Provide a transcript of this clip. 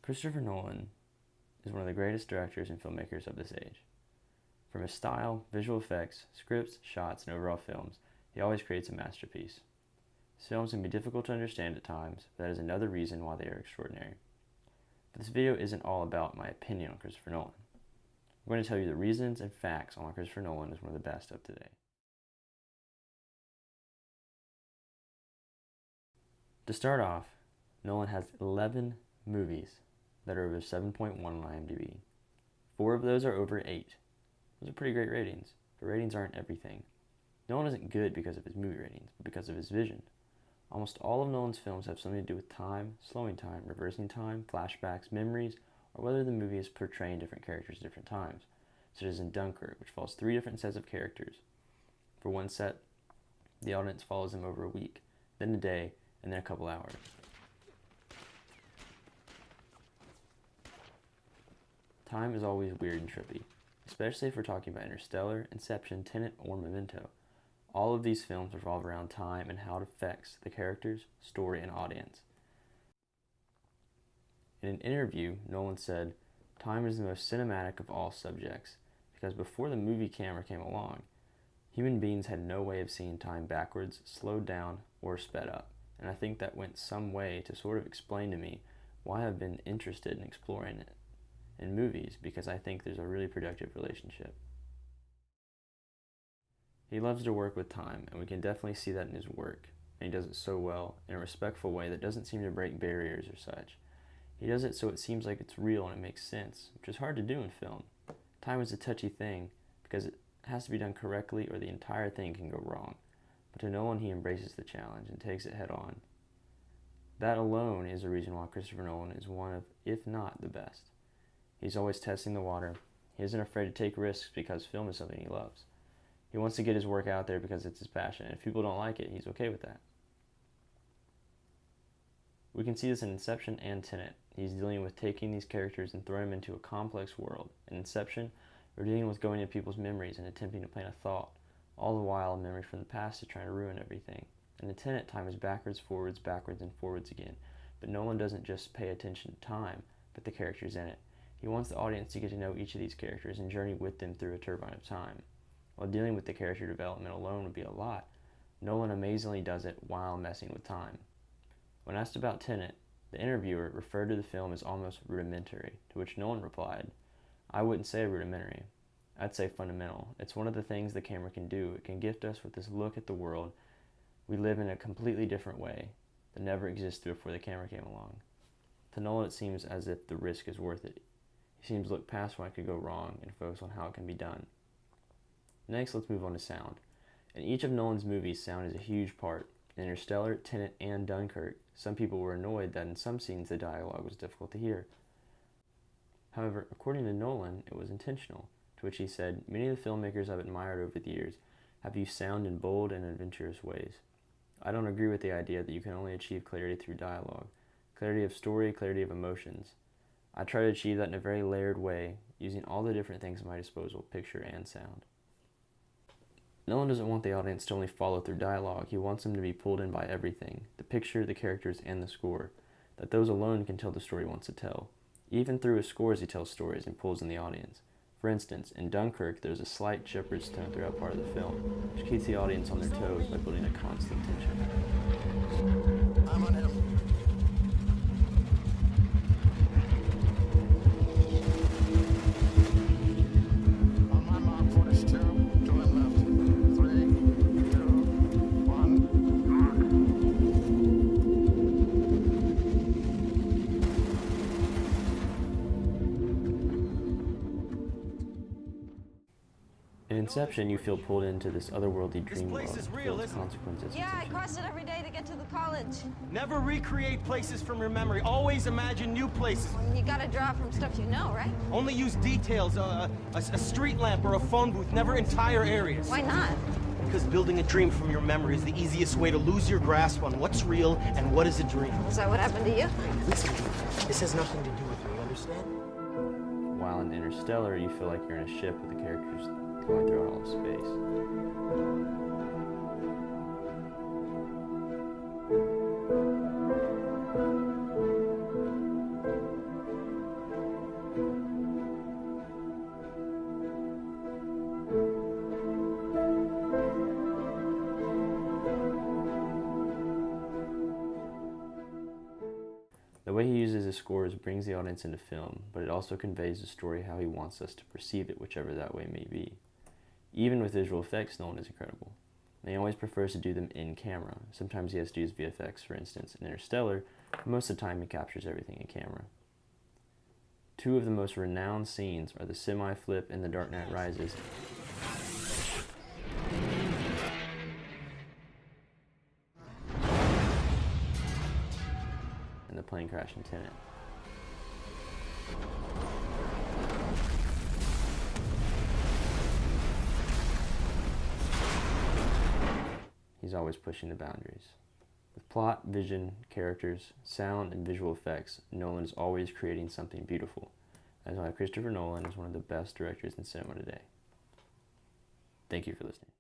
Christopher Nolan is one of the greatest directors and filmmakers of this age. From his style, visual effects, scripts, shots, and overall films, he always creates a masterpiece. His films can be difficult to understand at times, but that is another reason why they are extraordinary. But this video isn't all about my opinion on Christopher Nolan. I'm going to tell you the reasons and facts on why Christopher Nolan is one of the best of today. To start off, Nolan has 11 movies that are over 7.1 on IMDb. 4 of those are over 8. Those are pretty great ratings, but ratings aren't everything. Nolan isn't good because of his movie ratings, but because of his vision. Almost all of Nolan's films have something to do with time, slowing time, reversing time, flashbacks, memories, or whether the movie is portraying different characters at different times, such as in Dunkirk, which follows 3 different sets of characters. For one set, the audience follows them over a week, then a day, and then a couple hours. Time is always weird and trippy, especially if we're talking about Interstellar, Inception, Tenet, or Memento. All of these films revolve around time and how it affects the characters, story, and audience. In an interview, Nolan said, "Time is the most cinematic of all subjects, because before the movie camera came along, human beings had no way of seeing time backwards, slowed down, or sped up. And I think that went some way to sort of explain to me why I've been interested in exploring it in movies, because I think there's a really productive relationship." He loves to work with time, and we can definitely see that in his work, and he does it so well, in a respectful way that doesn't seem to break barriers or such. He does it so it seems like it's real and it makes sense, which is hard to do in film. Time is a touchy thing, because it has to be done correctly or the entire thing can go wrong. But to Nolan, he embraces the challenge and takes it head on. That alone is the reason why Christopher Nolan is one of, if not the best. He's always testing the water. He isn't afraid to take risks because film is something he loves. He wants to get his work out there because it's his passion, and if people don't like it, he's okay with that. We can see this in Inception and Tenet. He's dealing with taking these characters and throwing them into a complex world. In Inception, we're dealing with going into people's memories and attempting to plant a thought, all the while a memory from the past is trying to ruin everything. And in Tenet, time is backwards, and forwards again. But Nolan doesn't just pay attention to time, but the characters in it. He wants the audience to get to know each of these characters and journey with them through a turbine of time. While dealing with the character development alone would be a lot, Nolan amazingly does it while messing with time. When asked about Tenet, the interviewer referred to the film as almost rudimentary, to which Nolan replied, "I wouldn't say rudimentary. I'd say fundamental. It's one of the things the camera can do. It can gift us with this look at the world. We live in a completely different way that never existed before the camera came along." To Nolan, it seems as if the risk is worth it. He seems to look past what could go wrong and focus on how it can be done. Next, let's move on to sound. In each of Nolan's movies, sound is a huge part. In Interstellar, Tenet, and Dunkirk, some people were annoyed that in some scenes the dialogue was difficult to hear. However, according to Nolan, it was intentional, to which he said, "Many of the filmmakers I've admired over the years have used sound in bold and adventurous ways. I don't agree with the idea that you can only achieve clarity through dialogue, clarity of story, clarity of emotions. I try to achieve that in a very layered way, using all the different things at my disposal, picture and sound." Nolan doesn't want the audience to only follow through dialogue. He wants them to be pulled in by everything, the picture, the characters, and the score, that those alone can tell the story he wants to tell. Even through his scores, he tells stories and pulls in the audience. For instance, in Dunkirk, there's a slight shepherd's tone throughout part of the film, which keeps the audience on their toes by building a constant tension. I'm on him. On my mark, 42, to the left. 3, 2, 1. In Inception, you feel pulled into this otherworldly dream world place is real, filled with isn't it? consequences. Yeah, I and cross it every day to get to the college. Never recreate places from your memory. Always imagine new places. You gotta draw from stuff you know, right? Only use details, a street lamp or a phone booth, never entire areas. Why not? Because building a dream from your memory is the easiest way to lose your grasp on what's real and what is a dream. Is that what happened to you? Listen, this has nothing to do with me, you understand? While in Interstellar, you feel like you're in a ship with the characters going throughout all of space. The way he uses his scores brings the audience into film, but it also conveys the story how he wants us to perceive it, whichever that way may be. Even with visual effects, Nolan is incredible. And he always prefers to do them in camera. Sometimes he has to use VFX, for instance, in Interstellar, but most of the time he captures everything in camera. Two of the most renowned scenes are the semi-flip in The Dark Knight Rises and the plane crash in Tenet. He's always pushing the boundaries. With plot, vision, characters, sound, and visual effects, Nolan is always creating something beautiful. That is why Christopher Nolan is one of the best directors in cinema today. Thank you for listening.